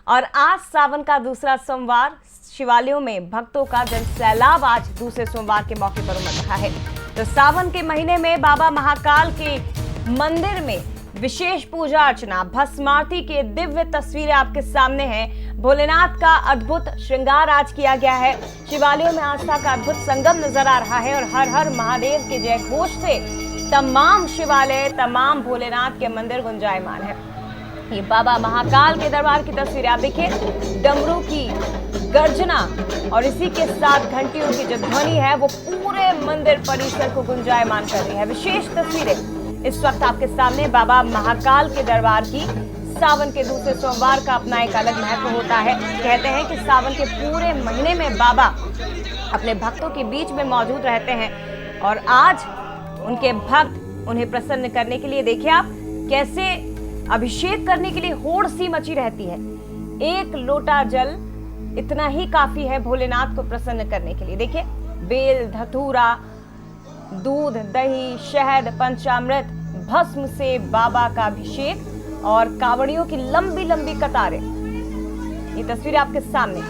और आज सावन का दूसरा सोमवार, शिवालयों में भक्तों का जनसैलाब आज दूसरे सोमवार के मौके पर उमड़ रहा है। तो सावन के महीने में बाबा महाकाल के मंदिर में विशेष पूजा अर्चना, भस्म आरती के दिव्य तस्वीरें आपके सामने हैं। भोलेनाथ का अद्भुत श्रृंगार आज किया गया है। शिवालयों में आस्था का अद्भुत संगम नजर आ रहा है और हर हर महादेव के जय घोष से तमाम शिवालय, तमाम भोलेनाथ के मंदिर गुंजायमान है। ये बाबा महाकाल के दरबार की तस्वीरें आप देखिए, डमरू की गर्जना और इसी के साथ घंटियों की जो ध्वनि है वो पूरे मंदिर परिसर को गुंजायमान कर रही है। विशेष तस्वीरें इस वक्त आपके सामने बाबा महाकाल के दरबार की। सावन के दूसरे सोमवार का अपना एक अलग महत्व होता है। कहते हैं कि सावन के पूरे महीने में बाबा अपने भक्तों के बीच में मौजूद रहते हैं और आज उनके भक्त उन्हें प्रसन्न करने के लिए देखिए आप कैसे अभिषेक करने के लिए होड़ सी मची रहती है। एक लोटा जल इतना ही काफी है भोलेनाथ को प्रसन्न करने के लिए। देखिए, बेल, धतूरा, दूध, दही, शहद, पंचामृत, भस्म से बाबा का अभिषेक और कावड़ियों की लंबी लंबी कतारें। ये तस्वीर आपके सामने।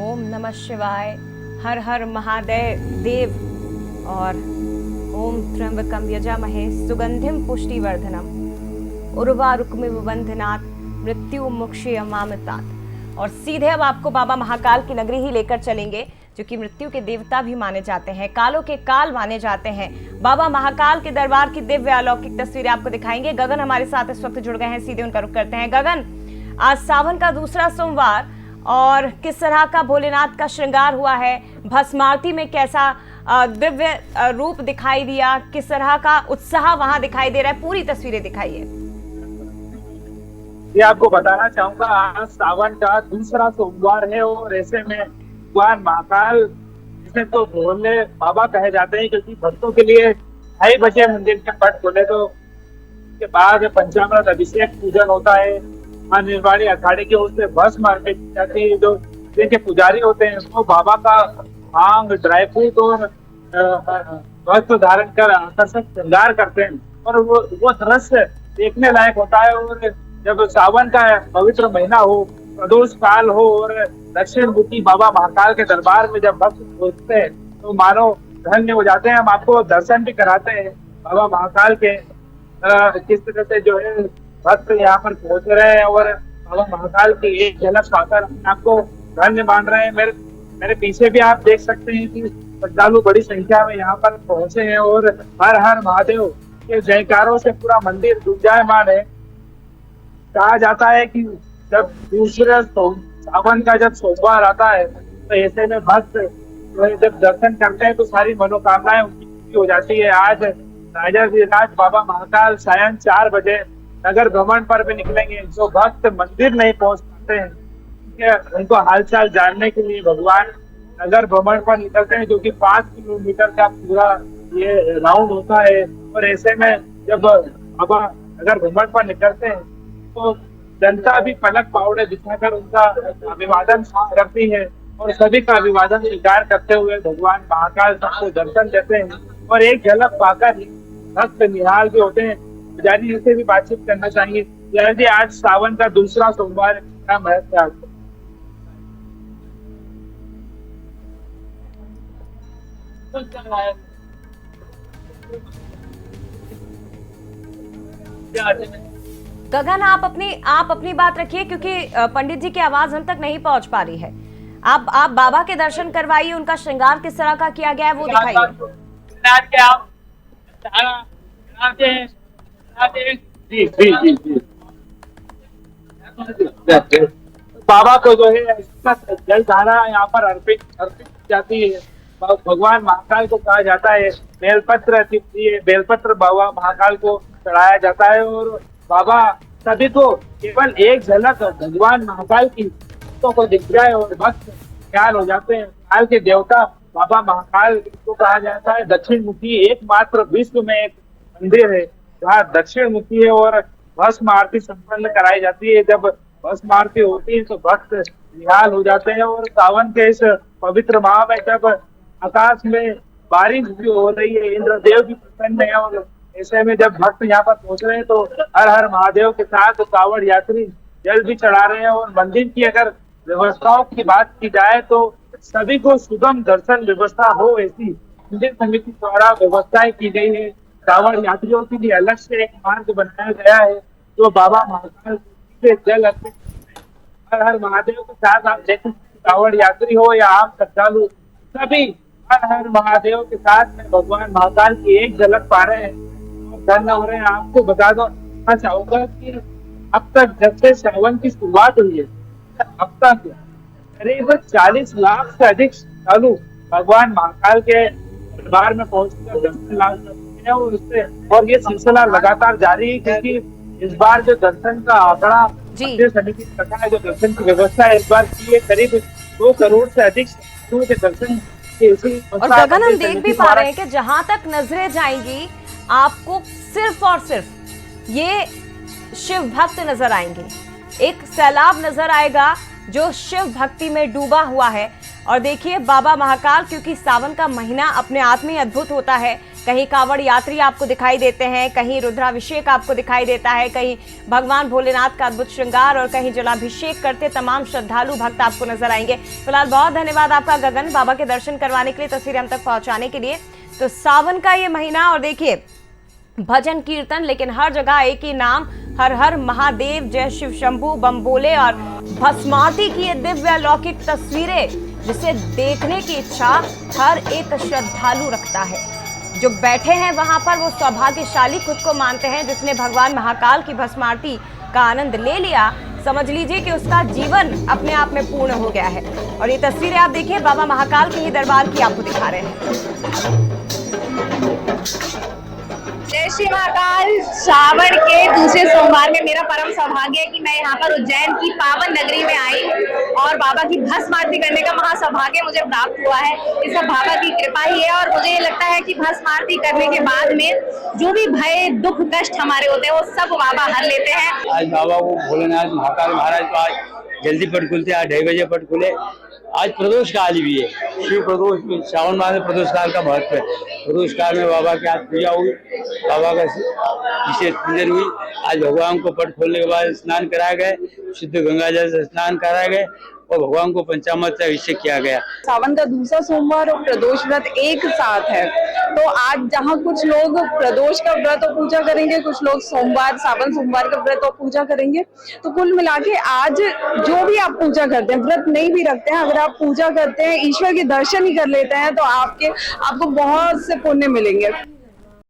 ओम नमः शिवाय, हर हर महादेव देव और ओम त्र्यंबकम यजामहे सुगंधिम पुष्टिवर्धनम उर्वारुकमिव बंधनात् मृत्यु मोक्षयमामृतात्। और सीधे अब आपको बाबा महाकाल की नगरी ही लेकर चलेंगे, जो कि मृत्यु के देवता भी माने जाते हैं, कालों के काल माने जाते हैं। बाबा महाकाल के दरबार की दिव्य अलौकिक तस्वीरें आपको दिखाएंगे। गगन हमारे साथ इस वक्त जुड़ गए हैं, सीधे उनका रुख करते हैं। गगन, आज सावन का दूसरा सोमवार और किस तरह का भोलेनाथ का श्रृंगार हुआ है, भस्म आरती में कैसा दिव्य रूप दिखाई दिया, किस तरह का उत्साह वहां दिखाई दे रहा है, पूरी तस्वीरें दिखाइए। ये आपको बताना चाहूंगा, आज सावन का दूसरा सोमवार है और ऐसे में भगवान महाकाल, जिसे तो भोले बाबा कहे जाते हैं, क्योंकि भक्तों के लिए 2:30 बजे मंदिर के पट खोले तो उसके बाद पंचामृत अभिषेक पूजन होता है। मां निर्वाणी अखाड़े की ओर से भस्म अर्पित की जाती है। जो इनके पुजारी होते हैं वो बाबा का भांग, ड्राई फ्रूट और वस्त्र धारण कर आकर्षक श्रृंगार करते हैं और वो दृश्य देखने लायक होता है। और जब सावन का पवित्र महीना हो, प्रदोष काल हो और दक्षिण मुखी बाबा महाकाल के दरबार में जब भक्त पहुंचते हैं तो मानो धन्य हो जाते हैं। हम आपको दर्शन भी कराते हैं बाबा महाकाल के, किस तरह से जो है भक्त यहाँ पर पहुंच रहे हैं और बाबा महाकाल की एक झलक पाकर आपको धन्य मान रहे हैं। मेरे पीछे भी आप देख सकते हैं कि श्रद्धालु बड़ी संख्या में यहाँ पर पहुंचे हैं और हर हर महादेव के जयकारों से पूरा मंदिर गुंजायमान है। कहा जाता है कि जब दूसरे सावन का जब सोमवार आता है तो ऐसे में भक्त जब दर्शन करते हैं तो सारी मनोकामनाएं उनकी पूरी हो जाती है। आज राजा बाबा महाकाल सायं 4 बजे नगर भ्रमण पर भी निकलेंगे। जो भक्त मंदिर नहीं पहुंच पाते हैं उनको हालचाल जानने के लिए भगवान नगर भ्रमण पर निकलते हैं, जो कि 5 किलोमीटर का पूरा ये राउंड होता है। और ऐसे में जब बाबा नगर भ्रमण पर निकलते हैं तो जनता भी पलक पावड़े दिखाकर उनका अभिवादन करती है और सभी का अभिवादन स्वीकार करते हुए भगवान महाकाल सबको दर्शन देते हैं। और एक झलक पाकर भक्त निहाल भी होते हैं। पुजारी से भी बातचीत करना चाहिए। जी, आज सावन का दूसरा सोमवार, क्या महत्व है आपको? गगन, आप अपनी बात रखिए, क्योंकि पंडित जी की आवाज हम तक नहीं पहुंच पा रही है। आप बाबा के दर्शन करवाइए, उनका श्रृंगार किस तरह का किया गया है वो दिखाइए। जी जी जी जी, बाबा को जो है जल धारा यहाँ पर अर्पित की जाती है। भगवान महाकाल को कहा जाता है बेलपत्र, बेलपत्र बाबा महाकाल को चढ़ाया जाता है और बाबा सभी को केवल एक झलक भगवान महाकाल की को दिख जाए और भक्त ख्याल हो जाते हैं। काल के देवता बाबा महाकाल को कहा जाता है दक्षिण मुखी, एकमात्र विश्व में एक मंदिर है जहाँ दक्षिण मुखी है और भस्म आरती संपन्न कराई जाती है। जब भस्म आरती होती है तो भक्त निहाल हो जाते हैं और सावन के इस पवित्र माह में जब आकाश में बारिश भी हो रही है, इंद्रदेव भी प्रसन्न है और ऐसे में जब भक्त यहाँ पर पहुंच रहे हैं तो हर हर महादेव के साथ कांवड़ यात्री जल भी चढ़ा रहे हैं। और मंदिर की अगर व्यवस्थाओं की बात की जाए तो सभी को सुगम दर्शन व्यवस्था हो ऐसी मंदिर समिति द्वारा व्यवस्थाएं की गई है। कांवड़ यात्रियों के लिए अलग से एक मार्ग बनाया गया है जो बाबा महाकाल से जल अर्पित हर हर महादेव के साथ आप देखें, कांवड़ यात्री हो या आम श्रद्धालु सभी हर हर महादेव के साथ में भगवान महाकाल की एक झलक पा रहे हैं, धन्य हो रहे हैं। आपको बता दो मैं चाहूंगा कि अब तक जब से सावन की शुरुआत हुई है अब तक करीब 40 लाख से अधिक श्रद्धालु भगवान महाकाल के दरबार में पहुंचकर दर्शन लाभ करते हैं और ये सिलसिला लगातार जारी है क्योंकि इस बार जो दर्शन का आंकड़ा समिति ने रखा है, जो दर्शन की व्यवस्था है इस बार की है, करीब 2 करोड़ से अधिक श्रद्धालुओं के दर्शन और गगन हम देख भी पा रहे हैं कि जहां तक नजरें जाएंगी आपको सिर्फ और सिर्फ ये शिव भक्त नजर आएंगे, एक सैलाब नजर आएगा जो शिव भक्ति में डूबा हुआ है। और देखिए बाबा महाकाल, क्योंकि सावन का महीना अपने आप में अद्भुत होता है, कहीं कांवड़ यात्री आपको दिखाई देते हैं, कहीं रुद्राभिषेक आपको दिखाई देता है, कहीं भगवान भोलेनाथ का अद्भुत श्रृंगार और कहीं जलाभिषेक करते तमाम श्रद्धालु भक्त आपको नजर आएंगे। फिलहाल बहुत धन्यवाद आपका गगन, बाबा के दर्शन करवाने के लिए, तस्वीरें हम तक पहुंचाने के लिए। तो सावन का ये महीना और देखिए भजन कीर्तन, लेकिन हर जगह एक ही नाम, हर हर महादेव, जय शिव शंभू, बम बोले और भस्मारती की ये दिव्य अलौकिक तस्वीरें जिसे देखने की इच्छा हर एक श्रद्धालु रखता है। जो बैठे हैं वहां पर वो सौभाग्यशाली खुद को मानते हैं जिसने भगवान महाकाल की भस्मारती का आनंद ले लिया। समझ लीजिए कि उसका जीवन अपने आप में पूर्ण हो गया है। और ये तस्वीरें आप देखिए बाबा महाकाल के ही दरबार की आपको दिखा रहे हैं। जय श्री महाकाल। सावन के दूसरे सोमवार में मेरा परम सौभाग्य है कि मैं यहाँ पर उज्जैन की पावन नगरी में आई और बाबा की भस्म आरती करने का महासौभाग्य मुझे प्राप्त हुआ है। ये सब बाबा की कृपा ही है और मुझे ये लगता है कि भस्म आरती करने के बाद में जो भी भय दुख कष्ट हमारे होते हैं वो सब बाबा हर लेते हैं। आज बाबा को भोलेनाथ महाकाल महाराज को आज जल्दी पट खुलते, आज 2:30 बजे पट खुले। आज प्रदोष काल भी है, शिव प्रदोष में सावन माह में प्रदोष काल का महत्व है। प्रदोष काल में बाबा की आज पूजा हुई, बाबा का विशेष पूजन हुई। आज भगवान को पट खोलने के बाद स्नान कराए गए, शुद्ध गंगा जल से स्नान कराए गए और भगवान को पंचामृत से अभिषेक किया गया। सावन का दूसरा सोमवार और प्रदोष व्रत एक साथ है, तो आज जहाँ कुछ लोग प्रदोष का व्रत और पूजा करेंगे, कुछ लोग सावन सोमवार का व्रत और पूजा करेंगे, तो कुल मिला के आज जो भी आप पूजा करते हैं, व्रत नहीं भी रखते हैं, अगर आप पूजा करते हैं, ईश्वर के दर्शन ही कर लेते हैं तो आपको बहुत से पुण्य मिलेंगे।